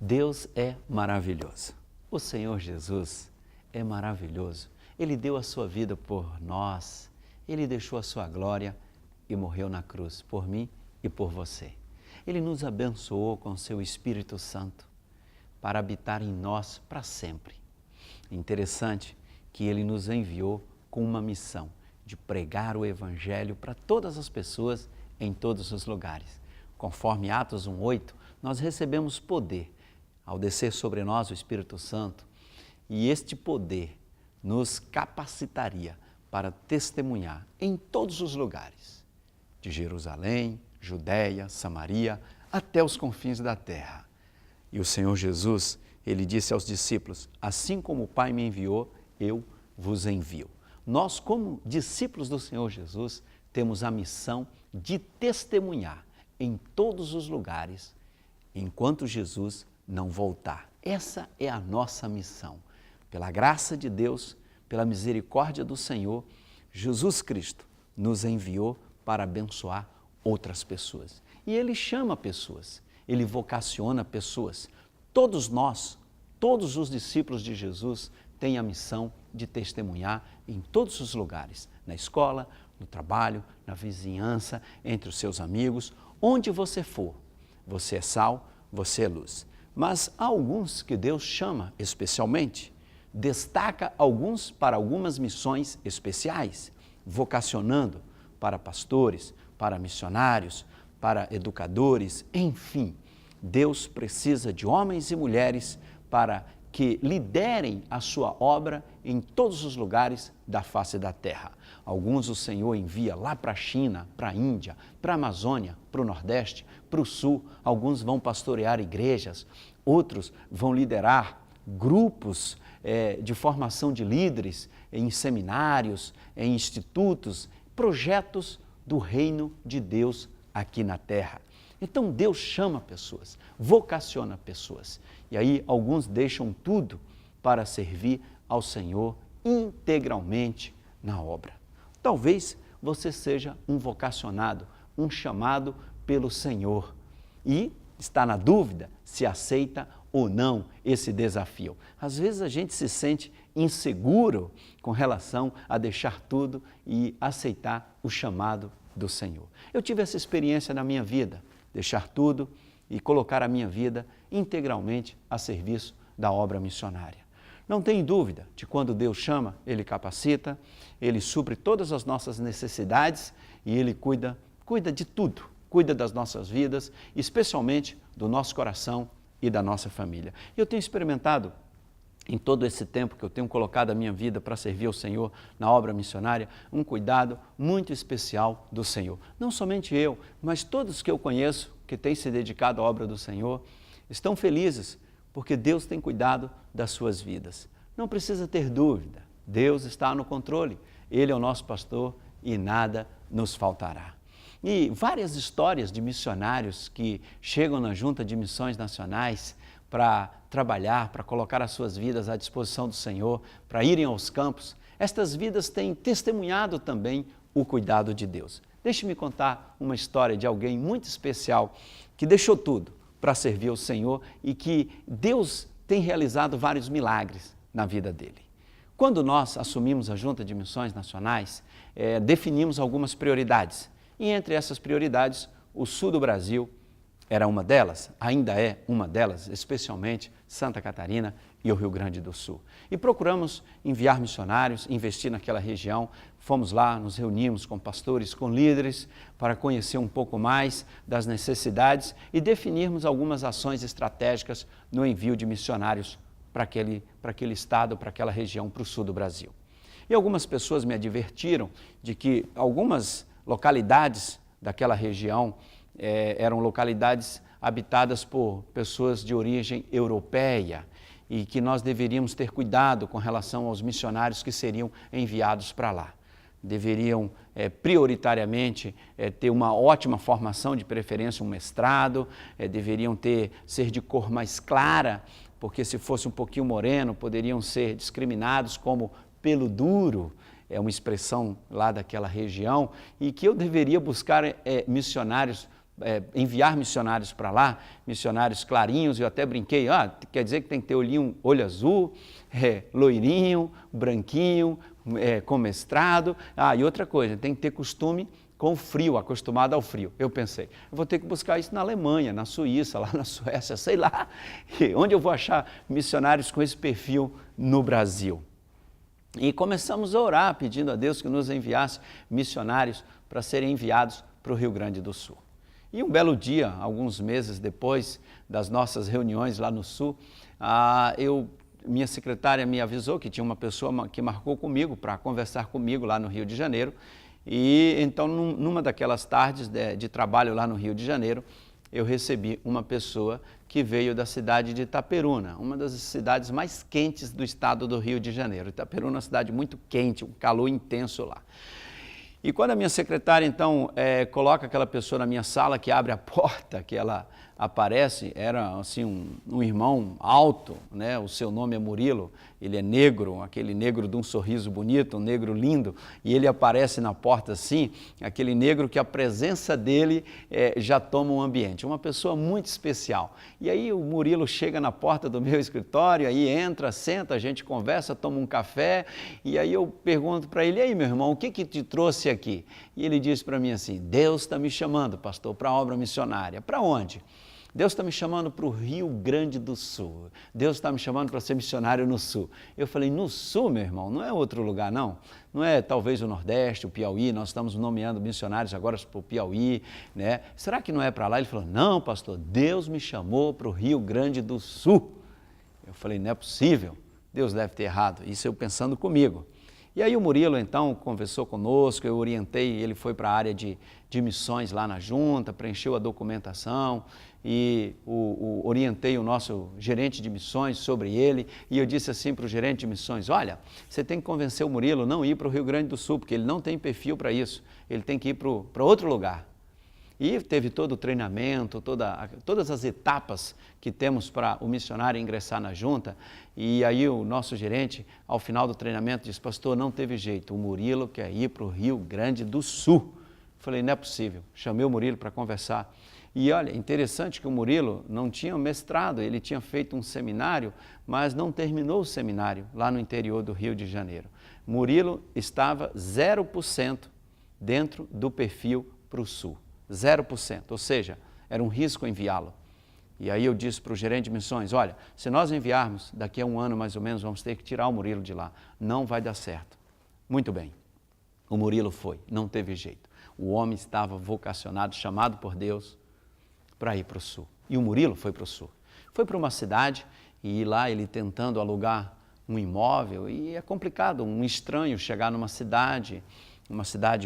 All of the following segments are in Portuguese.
Deus é maravilhoso. O Senhor Jesus é maravilhoso. Ele deu a sua vida por nós. Ele deixou a sua glória e morreu na cruz por mim e por você. Ele nos abençoou com seu Espírito Santo para habitar em nós para sempre. Interessante que Ele nos enviou com uma missão de pregar o Evangelho para todas as pessoas em todos os lugares. Conforme Atos 1:8, nós recebemos poder ao descer sobre nós o Espírito Santo, e este poder nos capacitaria para testemunhar em todos os lugares, de Jerusalém, Judéia, Samaria, até os confins da terra. E o Senhor Jesus, Ele disse aos discípulos, assim como o Pai me enviou, eu vos envio. Nós, como discípulos do Senhor Jesus, temos a missão de testemunhar em todos os lugares, enquanto Jesus não voltar. Essa é a nossa missão. Pela graça de Deus, pela misericórdia do Senhor, Jesus Cristo nos enviou para abençoar outras pessoas. E Ele chama pessoas, Ele vocaciona pessoas. Todos nós, todos os discípulos de Jesus têm a missão de testemunhar em todos os lugares, na escola, no trabalho, na vizinhança, entre os seus amigos, onde você for. Você é sal, você é luz. Mas há alguns que Deus chama especialmente, destaca alguns para algumas missões especiais, vocacionando para pastores, para missionários, para educadores, enfim. Deus precisa de homens e mulheres para que liderem a sua obra em todos os lugares da face da terra. Alguns o Senhor envia lá para a China, para a Índia, para a Amazônia, para o Nordeste, para o Sul. Alguns vão pastorear igrejas, outros vão liderar grupos de formação de líderes em seminários, em institutos, projetos do reino de Deus aqui na terra. Então Deus chama pessoas, vocaciona pessoas. E aí alguns deixam tudo para servir ao Senhor integralmente na obra. Talvez você seja um vocacionado, um chamado pelo Senhor e está na dúvida se aceita ou não esse desafio. Às vezes a gente se sente inseguro com relação a deixar tudo e aceitar o chamado do Senhor. Eu tive essa experiência na minha vida, deixar tudo e colocar a minha vida integralmente a serviço da obra missionária. Não tem dúvida de quando Deus chama, Ele capacita, Ele supre todas as nossas necessidades e Ele cuida de tudo, cuida das nossas vidas, especialmente do nosso coração e da nossa família. Eu tenho experimentado em todo esse tempo que eu tenho colocado a minha vida para servir ao Senhor na obra missionária, um cuidado muito especial do Senhor. Não somente eu, mas todos que eu conheço que têm se dedicado à obra do Senhor, estão felizes porque Deus tem cuidado das suas vidas. Não precisa ter dúvida, Deus está no controle, Ele é o nosso pastor e nada nos faltará. E várias histórias de missionários que chegam na Junta de Missões Nacionais para trabalhar, para colocar as suas vidas à disposição do Senhor, para irem aos campos, estas vidas têm testemunhado também o cuidado de Deus. Deixe-me contar uma história de alguém muito especial que deixou tudo para servir ao Senhor e que Deus tem realizado vários milagres na vida dele. Quando nós assumimos a Junta de Missões Nacionais, definimos algumas prioridades. E entre essas prioridades, o sul do Brasil era uma delas, ainda é uma delas, especialmente Santa Catarina e o Rio Grande do Sul. E procuramos enviar missionários, investir naquela região. Fomos lá, nos reunimos com pastores, com líderes, para conhecer um pouco mais das necessidades e definirmos algumas ações estratégicas no envio de missionários para aquele estado, para aquela região, para o sul do Brasil. E algumas pessoas me advertiram de que algumas localidades daquela região eram localidades habitadas por pessoas de origem europeia e que nós deveríamos ter cuidado com relação aos missionários que seriam enviados para lá. Deveriam prioritariamente ter uma ótima formação, de preferência um mestrado, deveriam ser de cor mais clara, porque se fosse um pouquinho moreno poderiam ser discriminados como pelo duro, é uma expressão lá daquela região, e que eu deveria buscar missionários enviar missionários para lá, missionários clarinhos, eu até brinquei, quer dizer que tem que ter olho azul, loirinho, branquinho, com mestrado, e outra coisa, tem que ter costume com o frio, acostumado ao frio. Eu pensei, eu vou ter que buscar isso na Alemanha, na Suíça, lá na Suécia, sei lá, onde eu vou achar missionários com esse perfil no Brasil. E começamos a orar, pedindo a Deus que nos enviasse missionários para serem enviados para o Rio Grande do Sul. E um belo dia, alguns meses depois das nossas reuniões lá no Sul, minha secretária me avisou que tinha uma pessoa que marcou comigo para conversar comigo lá no Rio de Janeiro. E então, numa daquelas tardes de trabalho lá no Rio de Janeiro, eu recebi uma pessoa que veio da cidade de Itaperuna, uma das cidades mais quentes do estado do Rio de Janeiro. Itaperuna é uma cidade muito quente, um calor intenso lá. E quando a minha secretária, então, coloca aquela pessoa na minha sala, que abre a porta, que ela aparece, era assim um irmão alto, né? O seu nome é Murilo, ele é negro, aquele negro de um sorriso bonito, um negro lindo, e ele aparece na porta assim, aquele negro que a presença dele já toma um ambiente, uma pessoa muito especial. E aí o Murilo chega na porta do meu escritório, aí entra, senta, a gente conversa, toma um café, e aí eu pergunto para ele, e aí meu irmão, o que te trouxe aqui? E ele diz para mim assim, Deus está me chamando, pastor, para a obra missionária. Para onde? Deus está me chamando para o Rio Grande do Sul. Deus está me chamando para ser missionário no Sul. Eu falei, no Sul, meu irmão, não é outro lugar, não. Não é talvez o Nordeste, o Piauí, nós estamos nomeando missionários agora para o Piauí, né? Será que não é para lá? Ele falou, não, pastor, Deus me chamou para o Rio Grande do Sul. Eu falei, não é possível, Deus deve ter errado. Isso eu pensando comigo. E aí o Murilo, então, conversou conosco, eu orientei, ele foi para a área de missões lá na junta, preencheu a documentação e orientei o nosso gerente de missões sobre ele e eu disse assim para o gerente de missões, olha, você tem que convencer o Murilo a não ir para o Rio Grande do Sul, porque ele não tem perfil para isso, ele tem que ir para outro lugar. E teve todo o treinamento, todas as etapas que temos para o missionário ingressar na junta. E aí o nosso gerente, ao final do treinamento, disse, pastor, não teve jeito, o Murilo quer ir para o Rio Grande do Sul. Falei, não é possível. Chamei o Murilo para conversar. E olha, interessante que o Murilo não tinha mestrado, ele tinha feito um seminário, mas não terminou o seminário lá no interior do Rio de Janeiro. Murilo estava 0% dentro do perfil para o Sul. 0%, ou seja, era um risco enviá-lo. E aí eu disse para o gerente de missões, olha, se nós enviarmos, daqui a um ano mais ou menos, vamos ter que tirar o Murilo de lá. Não vai dar certo. Muito bem, o Murilo foi, não teve jeito. O homem estava vocacionado, chamado por Deus para ir para o Sul. E o Murilo foi para o Sul. Foi para uma cidade e lá ele tentando alugar um imóvel, e é complicado, um estranho chegar numa cidade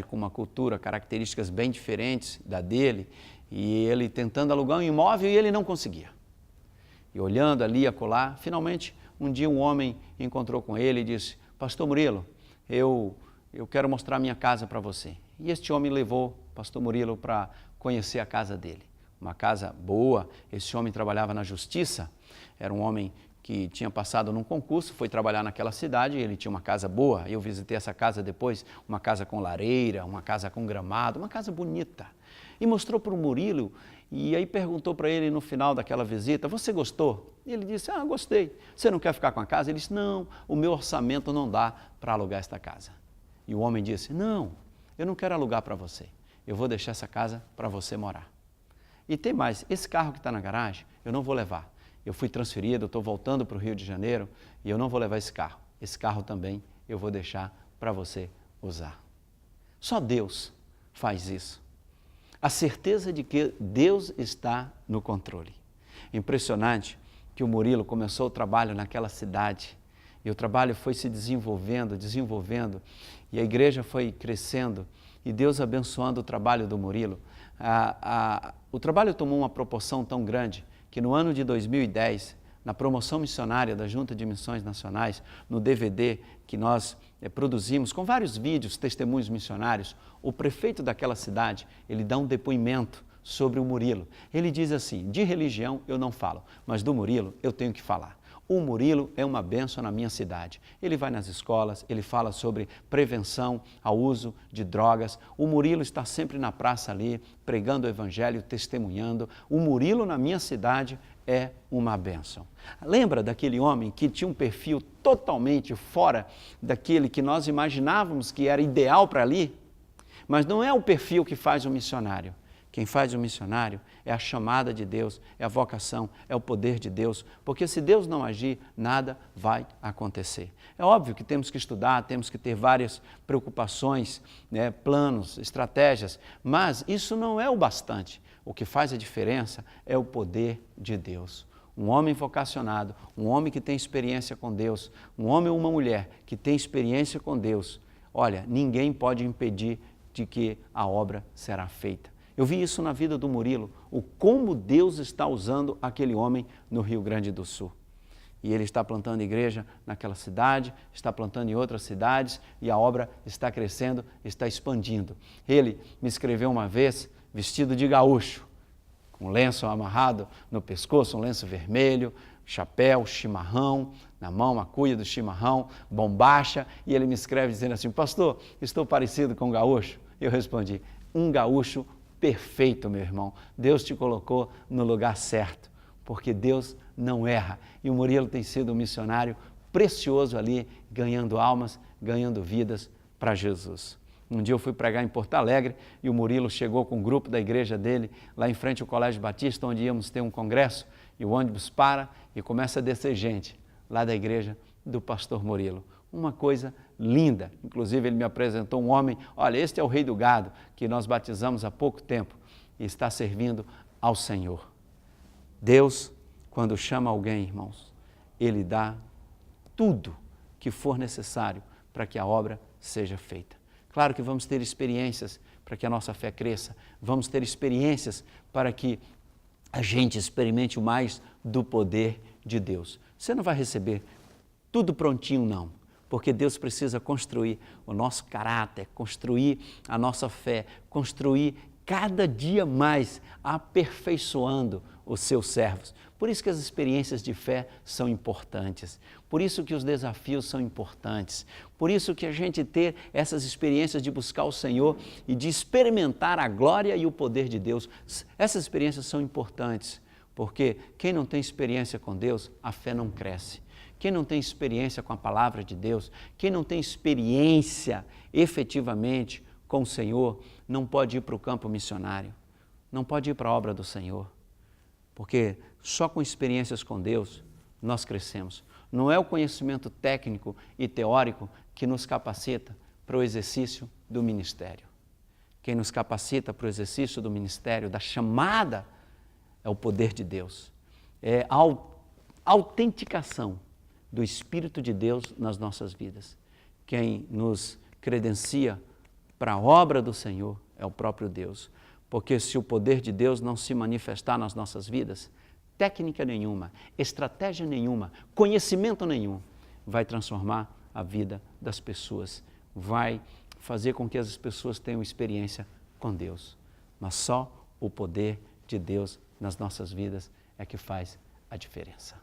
com uma cultura, características bem diferentes da dele, e ele tentando alugar um imóvel e ele não conseguia. E olhando ali, acolá, finalmente, um dia um homem encontrou com ele e disse, pastor Murilo, eu quero mostrar minha casa para você. E este homem levou pastor Murilo para conhecer a casa dele. Uma casa boa, esse homem trabalhava na justiça, era um homem que tinha passado num concurso, foi trabalhar naquela cidade, ele tinha uma casa boa, eu visitei essa casa depois, uma casa com lareira, uma casa com gramado, uma casa bonita. E mostrou para o Murilo, e aí perguntou para ele no final daquela visita, você gostou? E ele disse, gostei. Você não quer ficar com a casa? Ele disse, não, o meu orçamento não dá para alugar esta casa. E o homem disse, não, eu não quero alugar para você, eu vou deixar essa casa para você morar. E tem mais, esse carro que está na garagem, eu não vou levar. Eu fui transferido, estou voltando para o Rio de Janeiro e eu não vou levar esse carro. Esse carro também eu vou deixar para você usar. Só Deus faz isso. A certeza de que Deus está no controle. Impressionante que o Murilo começou o trabalho naquela cidade e o trabalho foi se desenvolvendo, e a igreja foi crescendo e Deus abençoando o trabalho do Murilo. O trabalho tomou uma proporção tão grande que no ano de 2010, na promoção missionária da Junta de Missões Nacionais, no DVD que nós produzimos, com vários vídeos, testemunhos missionários, o prefeito daquela cidade, ele dá um depoimento sobre o Murilo. Ele diz assim, de religião eu não falo, mas do Murilo eu tenho que falar. O Murilo é uma bênção na minha cidade. Ele vai nas escolas, ele fala sobre prevenção ao uso de drogas. O Murilo está sempre na praça ali, pregando o evangelho, testemunhando. O Murilo na minha cidade é uma bênção. Lembra daquele homem que tinha um perfil totalmente fora daquele que nós imaginávamos que era ideal para ali? Mas não é o perfil que faz o missionário. Quem faz o missionário é a chamada de Deus, é a vocação, é o poder de Deus, porque se Deus não agir, nada vai acontecer. É óbvio que temos que estudar, temos que ter várias preocupações, né, planos, estratégias, mas isso não é o bastante. O que faz a diferença é o poder de Deus. Um homem vocacionado, um homem que tem experiência com Deus, um homem ou uma mulher que tem experiência com Deus, olha, ninguém pode impedir de que a obra será feita. Eu vi isso na vida do Murilo, o como Deus está usando aquele homem no Rio Grande do Sul. E ele está plantando igreja naquela cidade, está plantando em outras cidades e a obra está crescendo, está expandindo. Ele me escreveu uma vez, vestido de gaúcho, com lenço amarrado no pescoço, um lenço vermelho, chapéu, chimarrão, na mão a cuia do chimarrão, bombacha, e ele me escreve dizendo assim: pastor, estou parecido com um gaúcho? Eu respondi: um gaúcho perfeito, meu irmão. Deus te colocou no lugar certo, porque Deus não erra. E o Murilo tem sido um missionário precioso ali, ganhando almas, ganhando vidas para Jesus. Um dia eu fui pregar em Porto Alegre e o Murilo chegou com um grupo da igreja dele, lá em frente ao Colégio Batista, onde íamos ter um congresso, e o ônibus para e começa a descer gente lá da igreja do pastor Murilo. Uma coisa linda. Inclusive, ele me apresentou um homem: olha, este é o rei do gado, que nós batizamos há pouco tempo e está servindo ao Senhor. Deus, quando chama alguém, irmãos, Ele dá tudo que for necessário para que a obra seja feita. Claro que vamos ter experiências para que a nossa fé cresça, vamos ter experiências para que a gente experimente o mais do poder de Deus. Você não vai receber tudo prontinho, não. Porque Deus precisa construir o nosso caráter, construir a nossa fé, construir cada dia mais, aperfeiçoando os seus servos. Por isso que as experiências de fé são importantes, por isso que os desafios são importantes, por isso que a gente ter essas experiências de buscar o Senhor e de experimentar a glória e o poder de Deus. Essas experiências são importantes, porque quem não tem experiência com Deus, a fé não cresce. Quem não tem experiência com a palavra de Deus, quem não tem experiência efetivamente com o Senhor, não pode ir para o campo missionário, não pode ir para a obra do Senhor, porque só com experiências com Deus nós crescemos. Não é o conhecimento técnico e teórico que nos capacita para o exercício do ministério. Quem nos capacita para o exercício do ministério, da chamada, é o poder de Deus, é a autenticação do Espírito de Deus nas nossas vidas. Quem nos credencia para a obra do Senhor é o próprio Deus, porque se o poder de Deus não se manifestar nas nossas vidas, técnica nenhuma, estratégia nenhuma, conhecimento nenhum vai transformar a vida das pessoas, vai fazer com que as pessoas tenham experiência com Deus. Mas só o poder de Deus nas nossas vidas é que faz a diferença.